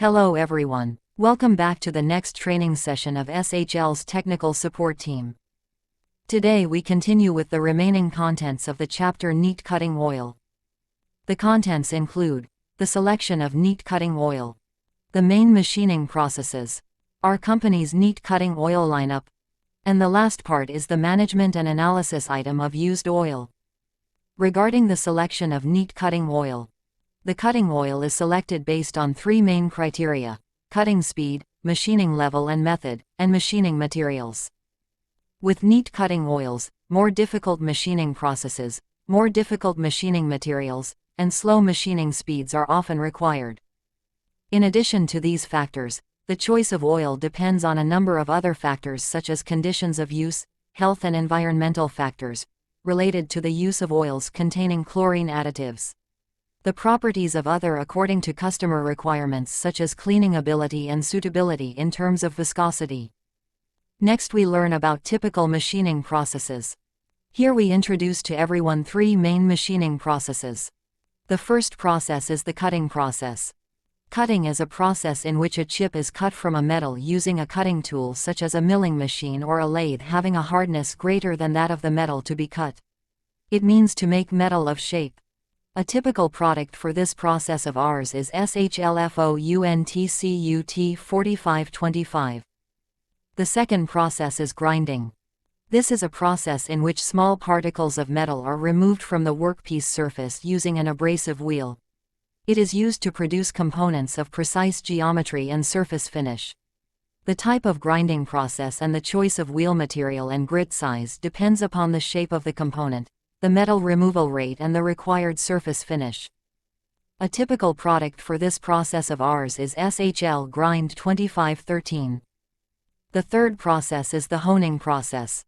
Hello everyone. Welcome back to the next training session of SHL's technical support team. Today we continue with the remaining contents of the chapter Neat Cutting Oil. The contents include the selection of neat cutting oil, the main machining processes, our company's neat cutting oil lineup, and the last part is the management and analysis item of used oil. Regarding the selection of neat cutting oil, the cutting oil is selected based on three main criteria: cutting speed, machining level and method, and machining materials. With neat cutting oils, more difficult machining processes, more difficult machining materials, and slow machining speeds are often required. In addition to these factors, the choice of oil depends on a number of other factors such as conditions of use, health and environmental factors, related to the use of oils containing chlorine additives. The properties of other according to customer requirements such as cleaning ability and suitability in terms of viscosity. Next we learn about typical machining processes. Here we introduce to everyone three main machining processes. The first process is the cutting process. Cutting is a process in which a chip is cut from a metal using a cutting tool such as a milling machine or a lathe having a hardness greater than that of the metal to be cut. It means to make metal of shape. A typical product for this process of ours is SHL FOUNTCUT 4525. The second process is grinding. This is a process in which small particles of metal are removed from the workpiece surface using an abrasive wheel. It is used to produce components of precise geometry and surface finish. The type of grinding process and the choice of wheel material and grit size depends upon the shape of the component, the metal removal rate and the required surface finish. A typical product for this process of ours is SHL Grind 2513. The third process is the honing process.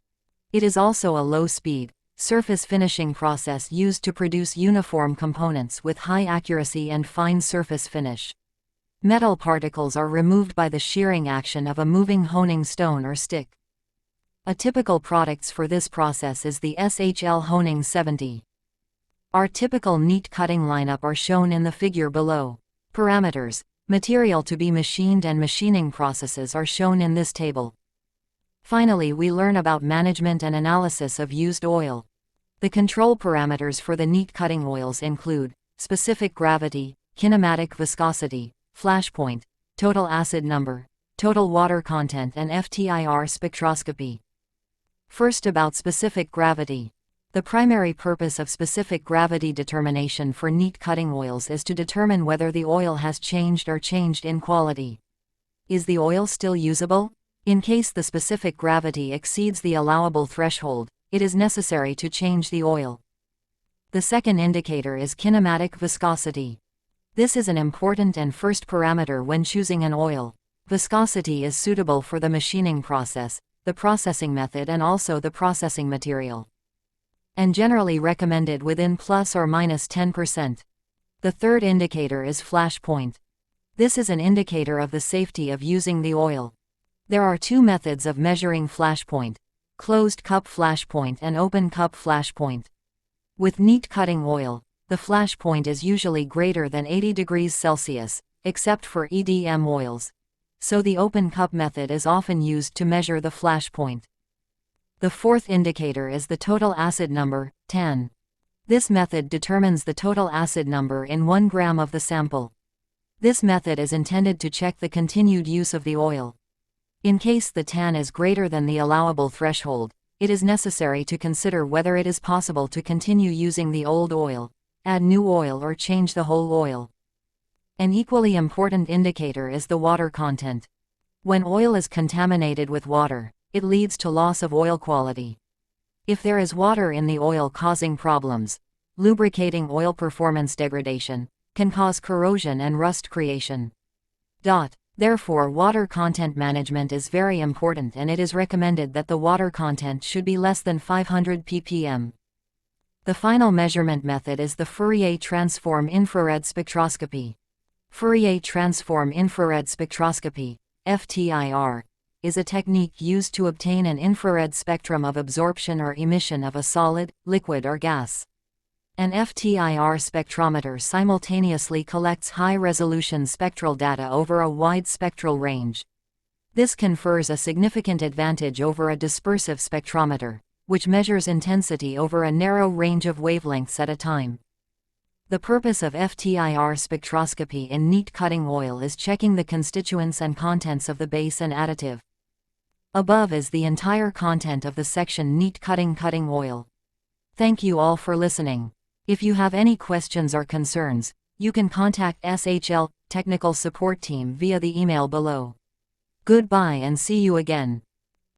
It is also a low-speed, surface finishing process used to produce uniform components with high accuracy and fine surface finish. Metal particles are removed by the shearing action of a moving honing stone or stick. A typical products for this process is the SHL Honing 70. Our typical neat cutting lineup are shown in the figure below. Parameters, material to be machined and machining processes are shown in this table. Finally, we learn about management and analysis of used oil. The control parameters for the neat cutting oils include specific gravity, kinematic viscosity, flash point, total acid number, total water content and FTIR spectroscopy. First, about specific gravity. The primary purpose of specific gravity determination for neat cutting oils is to determine whether the oil has changed or changed in quality. Is the oil still usable? In case the specific gravity exceeds the allowable threshold, it is necessary to change the oil. The second indicator is kinematic viscosity. This is an important and first parameter when choosing an oil. Viscosity is suitable for the machining process, the processing method and also the processing material, and generally recommended within plus or minus 10%. The third indicator is flash point. This is an indicator of the safety of using the oil. There are two methods of measuring flash point: closed cup flash point and open cup flash point. With neat cutting oil, the flash point is usually greater than 80 degrees Celsius, except for EDM oils. So the open cup method is often used to measure the flash point. The fourth indicator is the total acid number, 10. This method determines the total acid number in 1 gram of the sample. This method is intended to check the continued use of the oil. In case the TAN is greater than the allowable threshold, it is necessary to consider whether it is possible to continue using the old oil, add new oil or change the whole oil. An equally important indicator is the water content. When oil is contaminated with water, it leads to loss of oil quality. If there is water in the oil causing problems, lubricating oil performance degradation can cause corrosion and rust creation. Therefore, water content management is very important and it is recommended that the water content should be less than 500 ppm. The final measurement method is the Fourier transform infrared spectroscopy. Fourier transform infrared spectroscopy, FTIR, is a technique used to obtain an infrared spectrum of absorption or emission of a solid, liquid or gas. An FTIR spectrometer simultaneously collects high-resolution spectral data over a wide spectral range. This confers a significant advantage over a dispersive spectrometer, which measures intensity over a narrow range of wavelengths at a time. The purpose of FTIR spectroscopy in neat cutting oil is checking the constituents and contents of the base and additive. Above is the entire content of the section Neat Cutting Oil. Thank you all for listening. If you have any questions or concerns, you can contact SHL Technical Support Team via the email below. Goodbye and see you again.